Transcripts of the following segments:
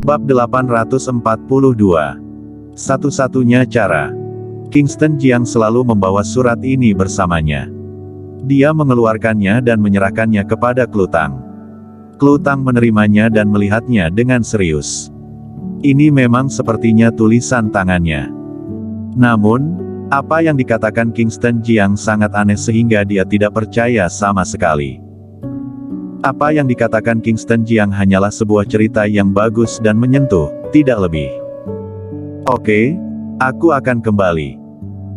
Bab 842. Satu-satunya cara. Kingston Jiang selalu membawa surat ini bersamanya. Dia mengeluarkannya dan menyerahkannya kepada Klutang. Klutang menerimanya dan melihatnya dengan serius. Ini memang sepertinya tulisan tangannya. Namun, apa yang dikatakan Kingston Jiang sangat aneh sehingga dia tidak percaya sama sekali. Apa yang dikatakan Kingston Jiang hanyalah sebuah cerita yang bagus dan menyentuh, tidak lebih. Oke, aku akan kembali.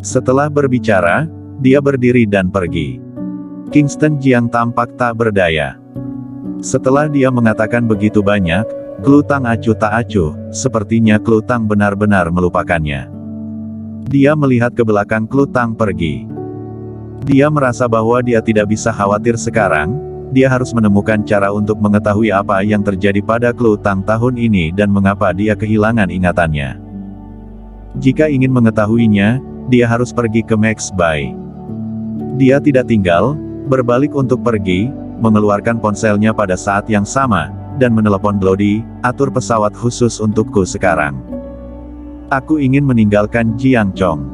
Setelah berbicara, dia berdiri dan pergi. Kingston Jiang tampak tak berdaya. Setelah dia mengatakan begitu banyak, Klutang acuh tak acuh, sepertinya Klutang benar-benar melupakannya. Dia melihat ke belakang Klutang pergi. Dia merasa bahwa dia tidak bisa khawatir sekarang. Dia harus menemukan cara untuk mengetahui apa yang terjadi pada Klutang tahun ini dan mengapa dia kehilangan ingatannya. Jika ingin mengetahuinya, dia harus pergi ke Max Bay. Dia tidak tinggal, berbalik untuk pergi, mengeluarkan ponselnya pada saat yang sama, dan menelepon Bloody, atur pesawat khusus untukku sekarang. Aku ingin meninggalkan Jiang Chong.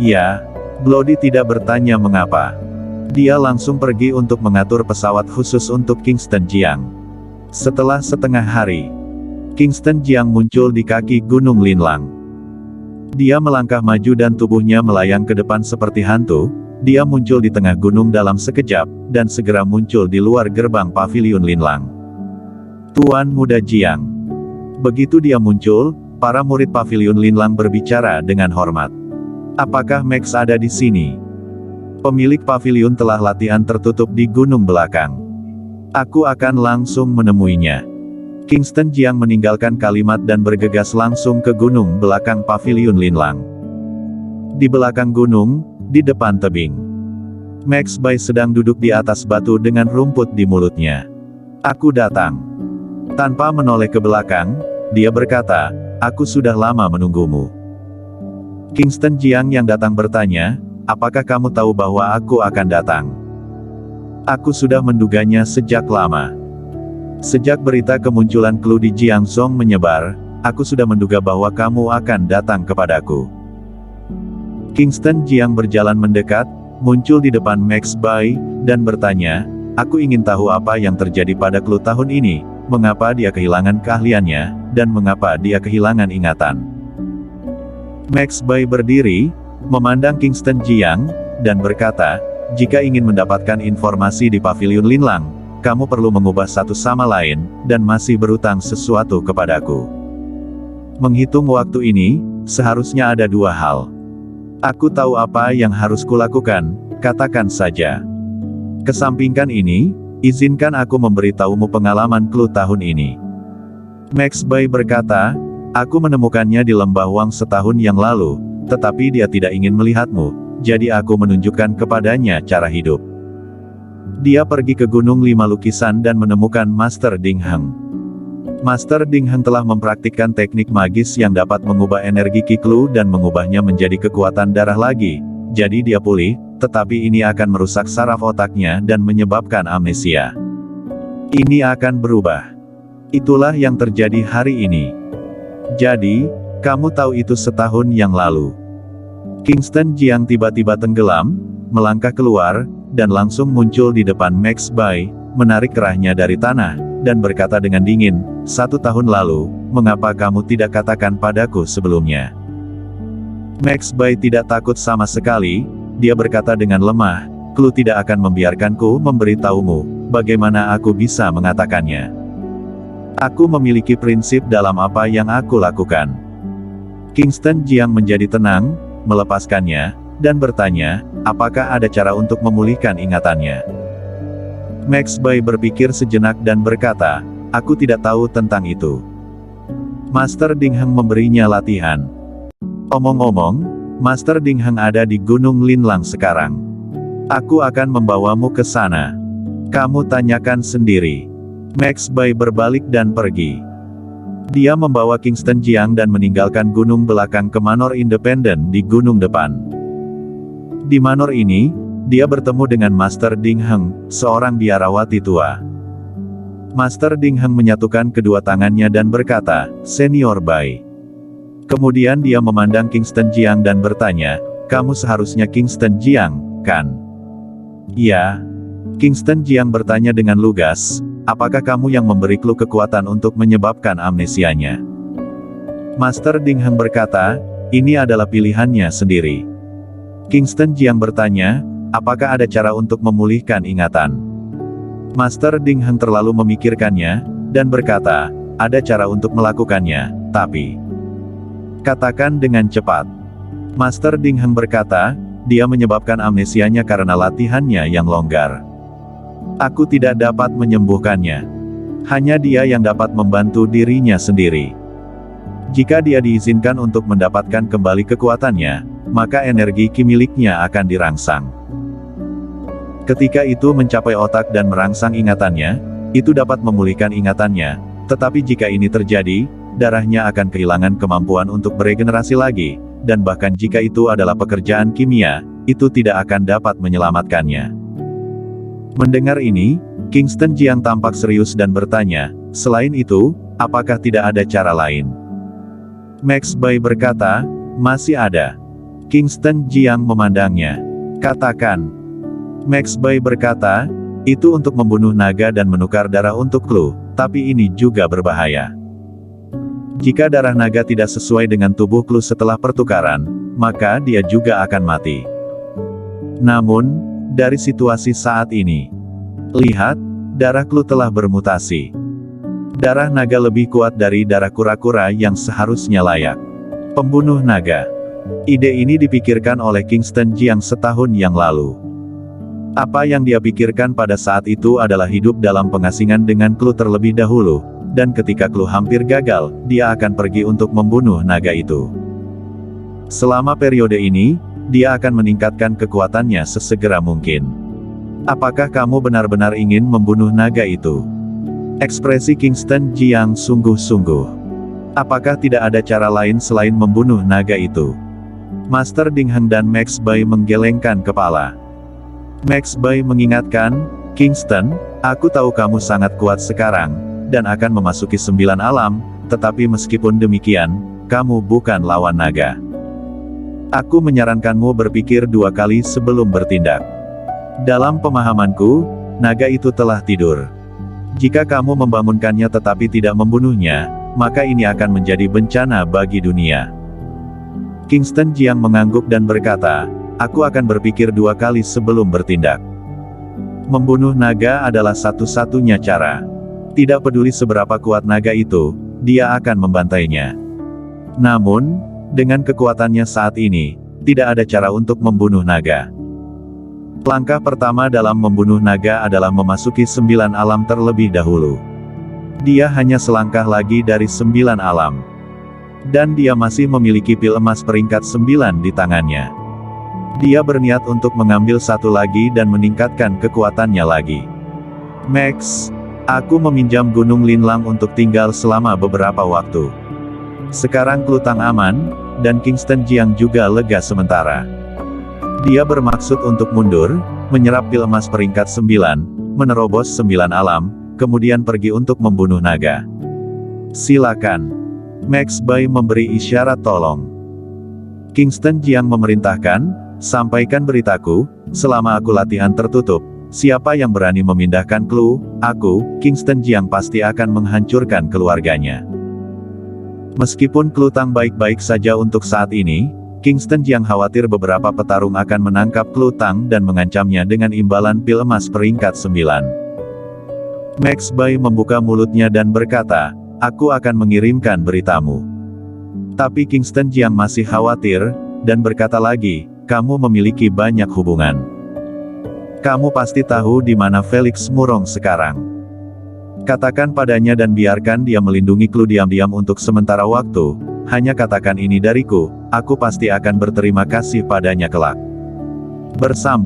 Ya, Bloody tidak bertanya mengapa. Dia langsung pergi untuk mengatur pesawat khusus untuk Kingston Jiang. Setelah setengah hari, Kingston Jiang muncul di kaki Gunung Linlang. Dia melangkah maju dan tubuhnya melayang ke depan seperti hantu. Dia muncul di tengah gunung dalam sekejap, dan segera muncul di luar gerbang paviliun Linlang. Tuan Muda Jiang. Begitu dia muncul, para murid paviliun Linlang berbicara dengan hormat. Apakah Max ada di sini? Pemilik paviliun telah latihan tertutup di gunung belakang. Aku akan langsung menemuinya. Kingston Jiang meninggalkan kalimat dan bergegas langsung ke gunung belakang paviliun Linlang. Di belakang gunung, di depan tebing, Max Bay sedang duduk di atas batu dengan rumput di mulutnya. Aku datang. Tanpa menoleh ke belakang, dia berkata, aku sudah lama menunggumu. Kingston Jiang yang datang bertanya, apakah kamu tahu bahwa aku akan datang? Aku sudah menduganya sejak lama. Sejak berita kemunculan Clue di Jiangzhou menyebar, aku sudah menduga bahwa kamu akan datang kepadaku. Kingston Jiang berjalan mendekat, muncul di depan Max Bay, dan bertanya, aku ingin tahu apa yang terjadi pada Clue tahun ini, mengapa dia kehilangan keahliannya, dan mengapa dia kehilangan ingatan. Max Bay berdiri, memandang Kingston Jiang, dan berkata, jika ingin mendapatkan informasi di paviliun Linlang, kamu perlu mengubah satu sama lain, dan masih berutang sesuatu kepadaku. Menghitung waktu ini, seharusnya ada dua hal. Aku tahu apa yang harus kulakukan, katakan saja. Kesampingkan ini, izinkan aku memberitahumu pengalaman Clue tahun ini. Max Bay berkata, aku menemukannya di Lembah Wang setahun yang lalu, tetapi dia tidak ingin melihatmu, jadi aku menunjukkan kepadanya cara hidup. Dia pergi ke Gunung Lima Lukisan dan menemukan Master Ding Heng. Master Ding Heng telah mempraktikkan teknik magis yang dapat mengubah energi Qi Clue dan mengubahnya menjadi kekuatan darah lagi, jadi dia pulih, tetapi ini akan merusak saraf otaknya dan menyebabkan amnesia. Ini akan berubah. Itulah yang terjadi hari ini. Jadi, kamu tahu itu setahun yang lalu. Kingston Jiang tiba-tiba tenggelam, melangkah keluar, dan langsung muncul di depan Max Bay, menarik kerahnya dari tanah, dan berkata dengan dingin, 1 tahun lalu, mengapa kamu tidak katakan padaku sebelumnya? Max Bay tidak takut sama sekali, dia berkata dengan lemah, Clue tidak akan membiarkanku memberitahumu, bagaimana aku bisa mengatakannya? Aku memiliki prinsip dalam apa yang aku lakukan. Kingston Jiang menjadi tenang, melepaskannya, dan bertanya, apakah ada cara untuk memulihkan ingatannya? Max Bay berpikir sejenak dan berkata, aku tidak tahu tentang itu. Master Ding Heng memberinya latihan. Omong-omong, Master Ding Heng ada di Gunung Linlang sekarang. Aku akan membawamu ke sana. Kamu tanyakan sendiri. Max Bay berbalik dan pergi. Dia membawa Kingston Jiang dan meninggalkan gunung belakang ke Manor Independen di gunung depan. Di manor ini, dia bertemu dengan Master Ding Heng, seorang biarawati tua. Master Ding Heng menyatukan kedua tangannya dan berkata, "Senior Bai." Kemudian dia memandang Kingston Jiang dan bertanya, "Kamu seharusnya Kingston Jiang, kan?" "Ya." Kingston Jiang bertanya dengan lugas, "Apakah kamu yang memberi clue kekuatan untuk menyebabkan amnesianya?" Master Ding Heng berkata, "Ini adalah pilihannya sendiri." Kingston Jiang bertanya, "Apakah ada cara untuk memulihkan ingatan?" Master Ding Heng terlalu memikirkannya, dan berkata, "Ada cara untuk melakukannya, tapi katakan dengan cepat." Master Ding Heng berkata, "Dia menyebabkan amnesianya karena latihannya yang longgar. Aku tidak dapat menyembuhkannya. Hanya dia yang dapat membantu dirinya sendiri. Jika dia diizinkan untuk mendapatkan kembali kekuatannya, maka energi ki miliknya akan dirangsang. Ketika itu mencapai otak dan merangsang ingatannya, itu dapat memulihkan ingatannya, tetapi jika ini terjadi, darahnya akan kehilangan kemampuan untuk beregenerasi lagi, dan bahkan jika itu adalah pekerjaan kimia, itu tidak akan dapat menyelamatkannya." Mendengar ini, Kingston Jiang tampak serius dan bertanya, "Selain itu, apakah tidak ada cara lain?" Max Bai berkata, "Masih ada." Kingston Jiang memandangnya. "Katakan." Max Bai berkata, "Itu untuk membunuh naga dan menukar darah untuk clue, tapi ini juga berbahaya. Jika darah naga tidak sesuai dengan tubuh clue setelah pertukaran, maka dia juga akan mati. Namun, dari situasi saat ini, lihat, darah clue telah bermutasi. Darah naga lebih kuat dari darah kura-kura yang seharusnya layak. Pembunuh naga." Ide ini dipikirkan oleh Kingston Jiang setahun yang lalu. Apa yang dia pikirkan pada saat itu adalah hidup dalam pengasingan dengan clue terlebih dahulu, dan ketika clue hampir gagal, dia akan pergi untuk membunuh naga itu. Selama periode ini, dia akan meningkatkan kekuatannya sesegera mungkin. "Apakah kamu benar-benar ingin membunuh naga itu?" Ekspresi Kingston Jiang sungguh-sungguh. "Apakah tidak ada cara lain selain membunuh naga itu?" Master Ding Heng dan Max Bai menggelengkan kepala. Max Bai mengingatkan, "Kingston, aku tahu kamu sangat kuat sekarang, dan akan memasuki 9 alam, tetapi meskipun demikian, kamu bukan lawan naga. Aku menyarankanmu berpikir 2 kali sebelum bertindak. Dalam pemahamanku, naga itu telah tidur. Jika kamu membangunkannya tetapi tidak membunuhnya, maka ini akan menjadi bencana bagi dunia." Kingston Jiang mengangguk dan berkata, "Aku akan berpikir 2 kali sebelum bertindak. Membunuh naga adalah satu-satunya cara. Tidak peduli seberapa kuat naga itu, dia akan membantainya. Namun, dengan kekuatannya saat ini, tidak ada cara untuk membunuh naga. Langkah pertama dalam membunuh naga adalah memasuki 9 alam terlebih dahulu. Dia hanya selangkah lagi dari 9 alam. Dan dia masih memiliki pil emas peringkat 9 di tangannya. Dia berniat untuk mengambil satu lagi dan meningkatkan kekuatannya lagi. Max, aku meminjam Gunung Linlang untuk tinggal selama beberapa waktu. Sekarang Klutang aman, dan Kingston Jiang juga lega sementara. Dia bermaksud untuk mundur, menyerap pil emas peringkat 9, menerobos 9 alam, kemudian pergi untuk membunuh naga. Silakan. Max Bai memberi isyarat tolong. Kingston Jiang memerintahkan, sampaikan beritaku, selama aku latihan tertutup, siapa yang berani memindahkan clue, aku, Kingston Jiang pasti akan menghancurkan keluarganya. Meskipun Klutang baik-baik saja untuk saat ini, Kingston Jiang khawatir beberapa petarung akan menangkap Klutang dan mengancamnya dengan imbalan pil emas peringkat 9. Max Bai membuka mulutnya dan berkata, aku akan mengirimkan beritamu. Tapi Kingston Jiang masih khawatir, dan berkata lagi, kamu memiliki banyak hubungan. Kamu pasti tahu di mana Felix Murong sekarang. Katakan padanya dan biarkan dia melindungi Clue diam-diam untuk sementara waktu, hanya katakan ini dariku, aku pasti akan berterima kasih padanya kelak. Bersambung.